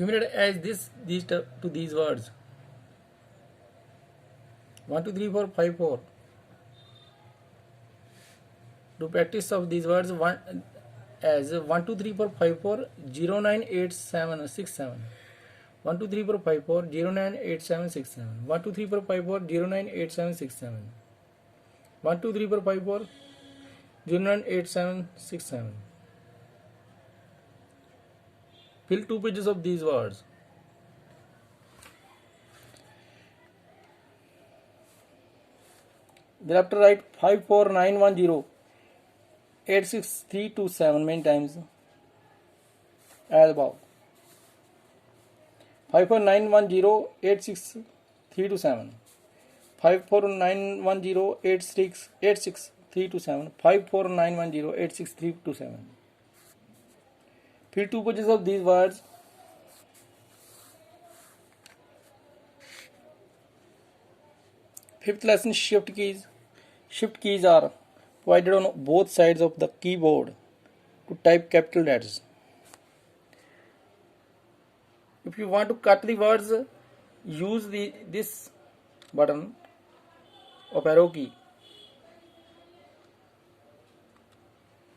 Accumulated as to these words. 1 2 3 4 5 4. To practice of these words, one as 1 2 3 4 5 4 0 9 8 7 6 7. 1 2 3 4 5 4 0 9 8 7 6 7. 1 2 3 4 5 4 0 9 8 7 6 7. 1 2 3 4 5 4 0 9 8 7 6 7. Fill 2 pages of these words. Thereafter write 5 4 9 1 0 8 6 3 2 7 many times as above. 5 4 9 1 0 8 6 3 2 7. 5 4 9 1 0 8 6 3 2 7. 5 4 9 1 0 8 6 3 2 7. Fill 2 pages of these words. Fifth lesson, shift keys. Shift keys are provided on both sides of the keyboard to type capital letters. If you want to cut the words, use this button of arrow key.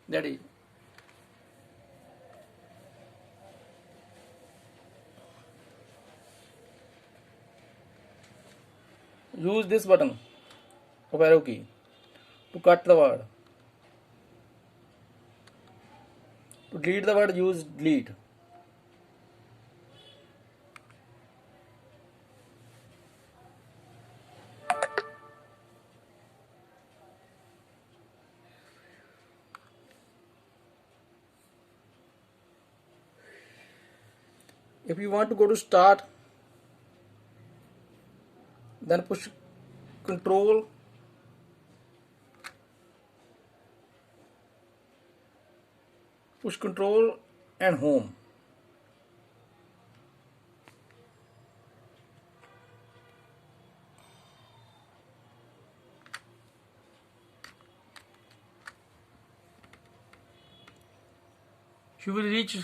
That is. Use this button of arrow key to cut the word. To delete the word, use delete. If you want to go to start, then push control and home. You will reach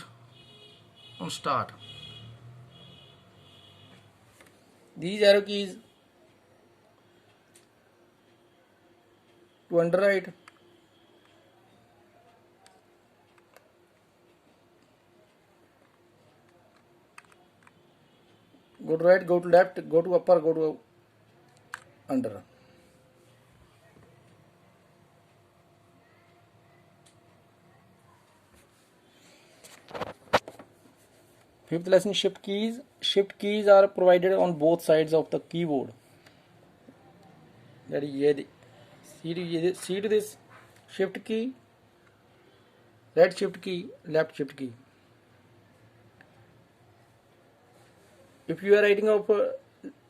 on start. These arrow keys to underwrite, go to right, go to left, go to upper, go to under. Fifth lesson, shift keys. Shift keys are provided on both sides of the keyboard. That is, see to this shift key, right shift key, left shift key. If you are writing of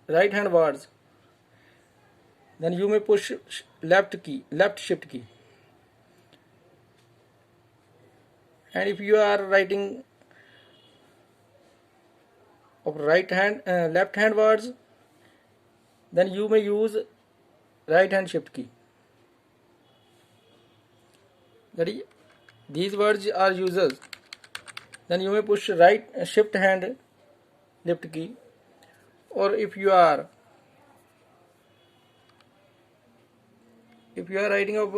right hand words, then you may push left shift key. And if you are writing of left hand words, then you may use right hand shift key. That is, these words are users, then you may push right shift hand left key. Or if you are writing of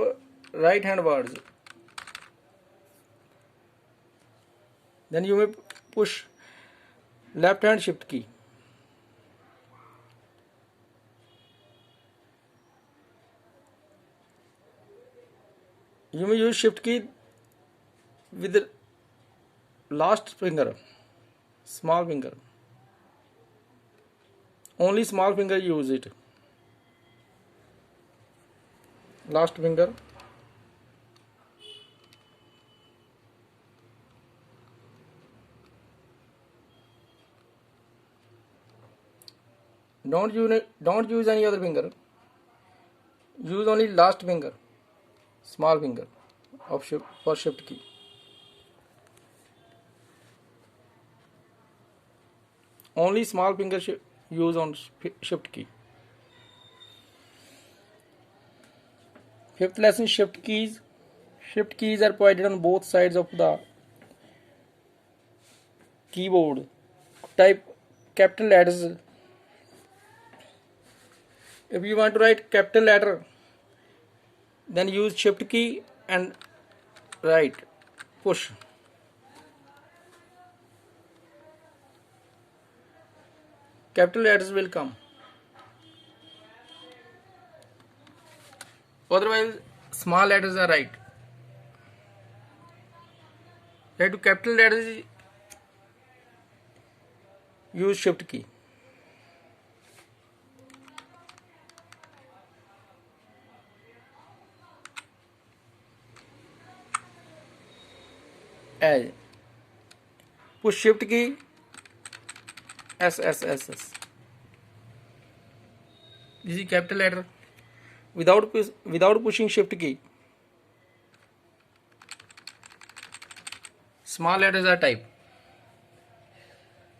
right hand words, then you may push left hand shift key. You may use shift key with the last finger, small finger. Only small finger use it. Last finger. Don't use any other finger. Use only last finger, small finger of for shift key. Only small finger use on shift key. Fifth lesson, shift keys. Shift keys are provided on both sides of the keyboard type capital letters. If you want to write capital letter, then use shift key and write push. Capital letters will come. Otherwise, small letters are right. Write to capital letters, use shift key. L. Push shift key. S. This is capital letter. Without pushing shift key, small letters are type.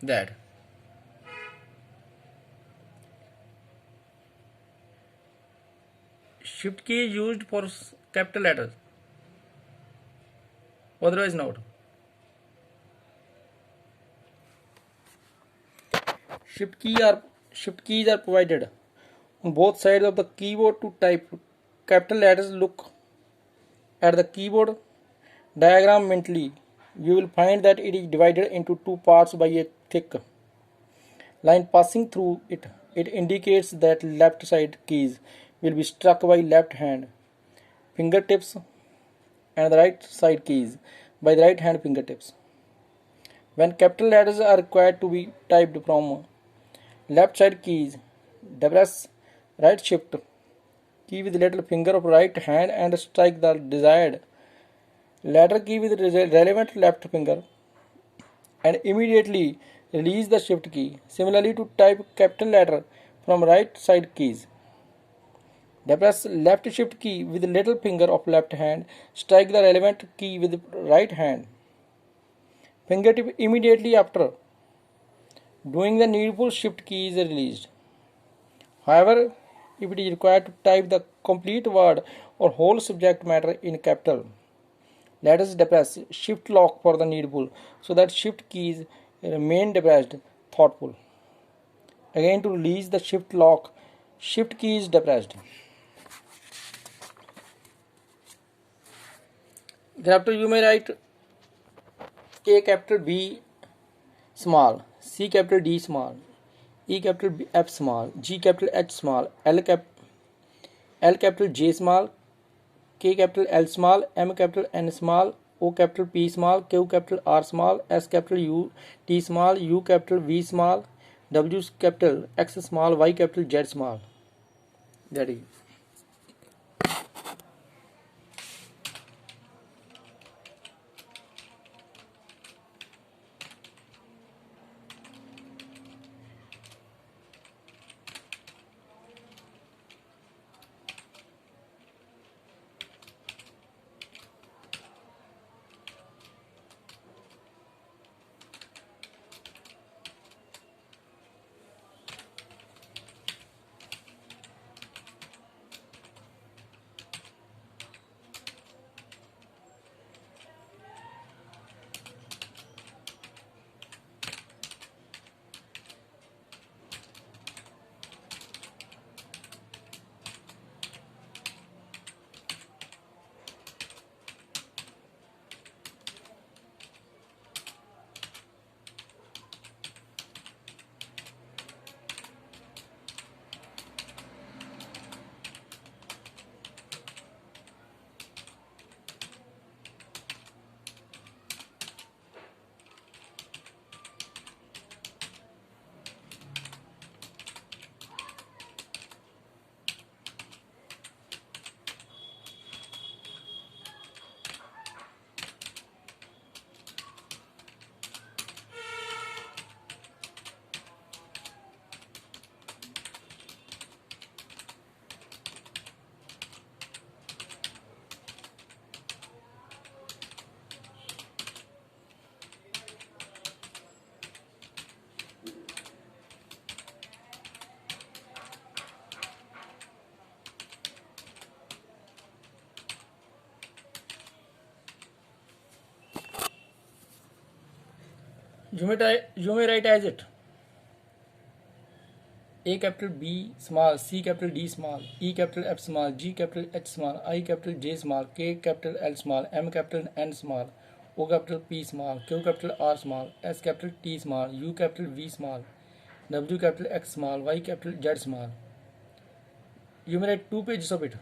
That. Shift key is used for capital letters. Otherwise not. Shift keys are provided on both sides of the keyboard to type capital letters. Look at the keyboard diagram mentally. You will find that it is divided into two parts by a thick line passing through it. It indicates that left side keys will be struck by left hand fingertips and the right side keys by the right hand fingertips. When capital letters are required to be typed from left side keys, depress right shift key with little finger of right hand and strike the desired letter key with relevant left finger and immediately release the shift key. Similarly, to type capital letter from right side keys, depress left shift key with little finger of left hand, strike the relevant key with right hand fingertip immediately after doing the needful shift key is released. However, if it is required to type the complete word or whole subject matter in capital, let us depress shift lock for the needful so that shift keys remain depressed. Thoughtful. Again, to release the shift lock, shift key is depressed. Thereafter, you may write A capital B small, C capital D small, E capital B, F small, G capital H small, L capital J small, K capital L small, M capital N small, O capital P small, Q capital R small, S capital U T small, U capital V small, W capital X small, Y capital Z small. That is. You may write as it A capital B small, C capital D small, E capital F small, G capital H small, I capital J small, K capital L small, M capital N small, O capital P small, Q capital R small, S capital T small, U capital V small, W capital X small, Y capital Z small. You may write 2 pages of it.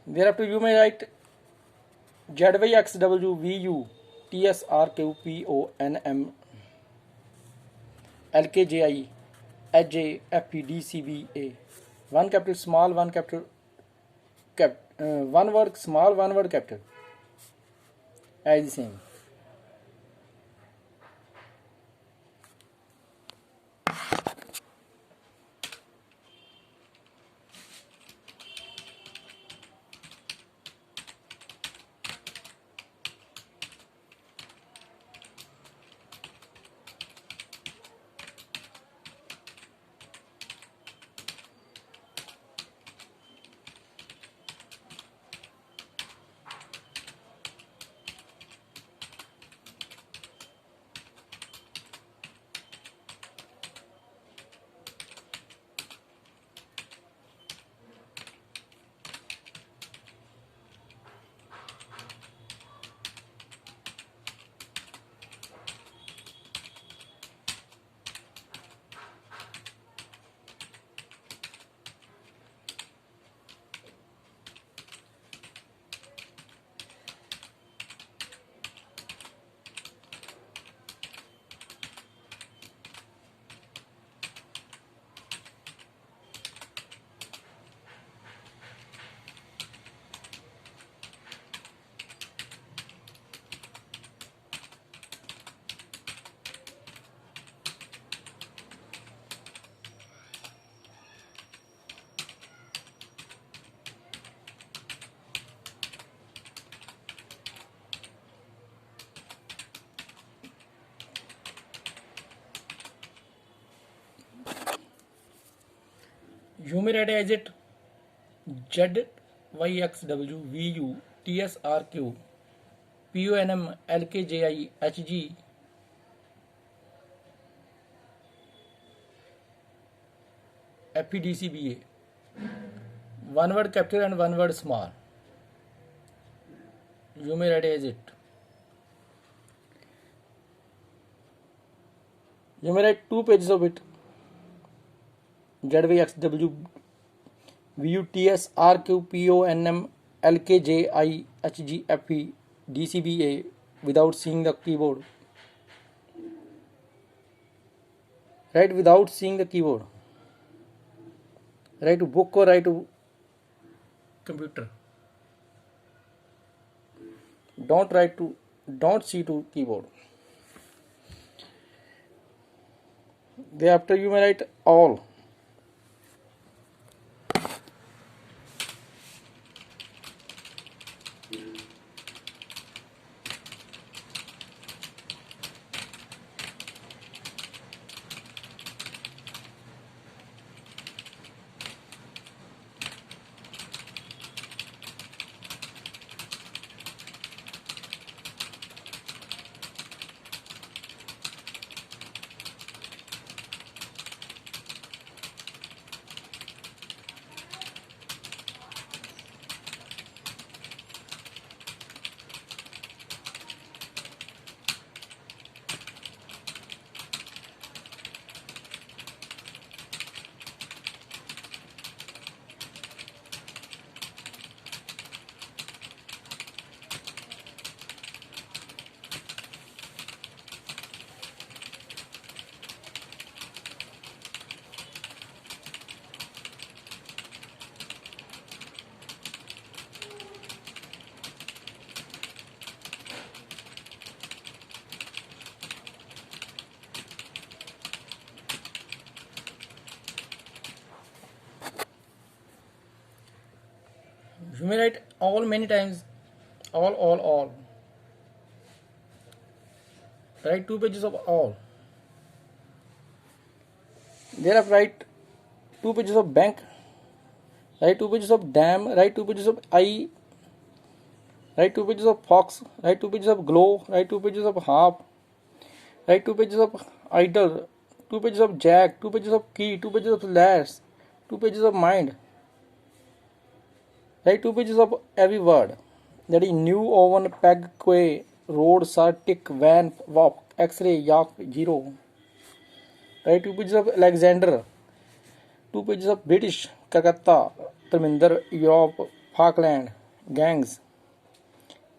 Thereafter you may write ZYXWVU TSRQPONM LKJI HJFPDCBA. One capital small, one capital one word small, one word capital. As the same. You may write as it ZYXWVU TSRQ PONM LKJI HG FPDCBA. One word capital and one word small. You may write as it. You may write 2 pages of it. ZYXW VUTS RQPONM LKJI HGFE DCBA without seeing the keyboard. Write without seeing the keyboard. Write to book or write to computer. Don't see to keyboard. Thereafter you may write all. You may write all many times. All. Write 2 pages of all. Thereafter write 2 pages of bank. Write 2 pages of dam. Write 2 pages of I. Write 2 pages of fox. Write 2 pages of glow. Write 2 pages of harp. Write 2 pages of idol. 2 pages of jack. 2 pages of key. 2 pages of lash. 2 pages of mind. Write 2 pages of every word. That is new, oven, peg, quay, road, sir, tick, van, walk, X-ray, yak, zero. Write 2 pages of Alexander. 2 pages of British, Calcutta, Terminder, Europe, Falkland, gangs.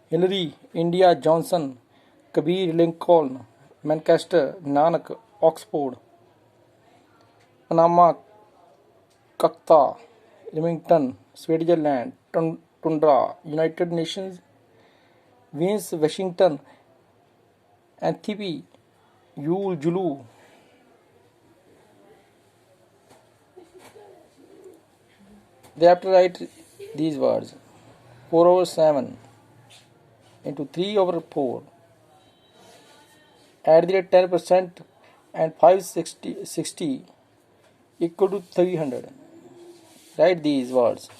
Hillary, India, Johnson, Kabir, Lincoln, Manchester, Nanak, Oxford, Panama, Kakta, Remington, Switzerland, Tundra, United Nations, Venus, Washington, Anthipi, Yule, Julu. They have to write these words 4 over 7 into 3 over 4. Add the 10% and 560 equal to 300. Write these words.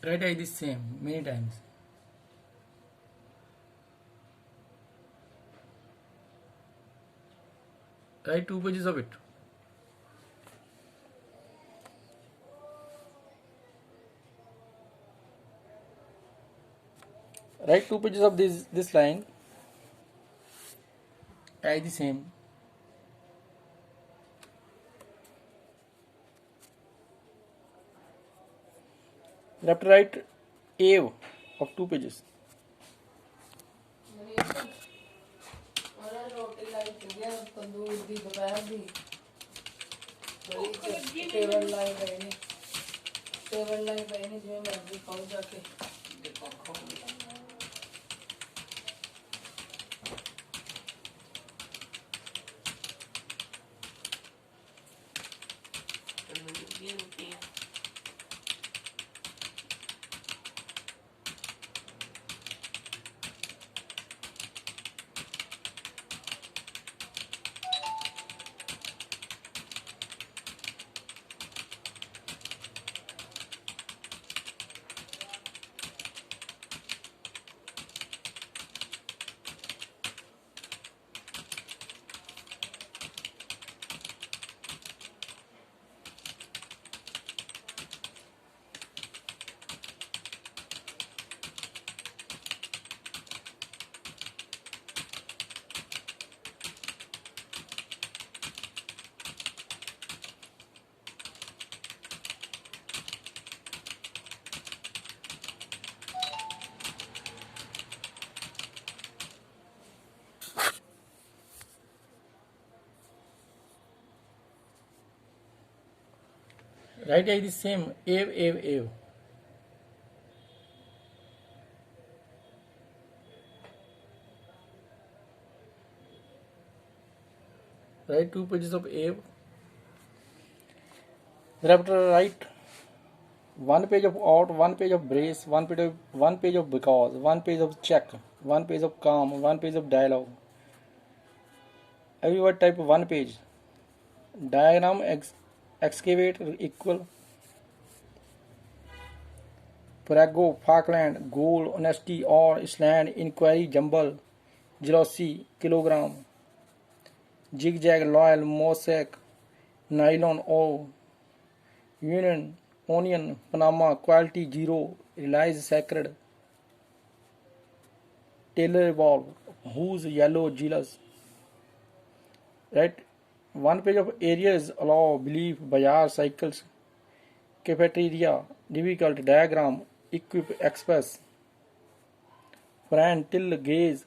Try to write the same many times. Write 2 pages of it. Write 2 pages of this line. Write the same. You have to write A of 2 pages. ਰੋਟੀ ਲਾਈ ਚੁੱਕਿਆ ਤੰਦੂਰ ਦੀ ਦੁਪਹਿਰ ਦੀ ਬੜੀ table ਲਾਈ ਪਏ ਨੇ ਜਿਵੇਂ ਮਰਜ਼ੀ ਖਾਓ ਜਾ ਕੇ Right is the same. Ave. Write 2 pages of Ave. Thereafter write 1 page of out, 1 page of brace, 1 page of because, 1 page of check, 1 page of calm, 1 page of dialogue. Every word type 1 page. Diagram excavate equal. Parago, Falkland, goal, honesty, or slant, inquiry, jumble, jealousy, kilogram, zigzag, loyal, mosaic, nylon, O, union, onion, Panama, quality, zero, realize, sacred, tailor, evolve, whose, yellow, jealous. Right? 1 page of areas, allow, belief, bazaar, cycles, cafeteria, difficult, diagram, equip, express, friend, till, gaze,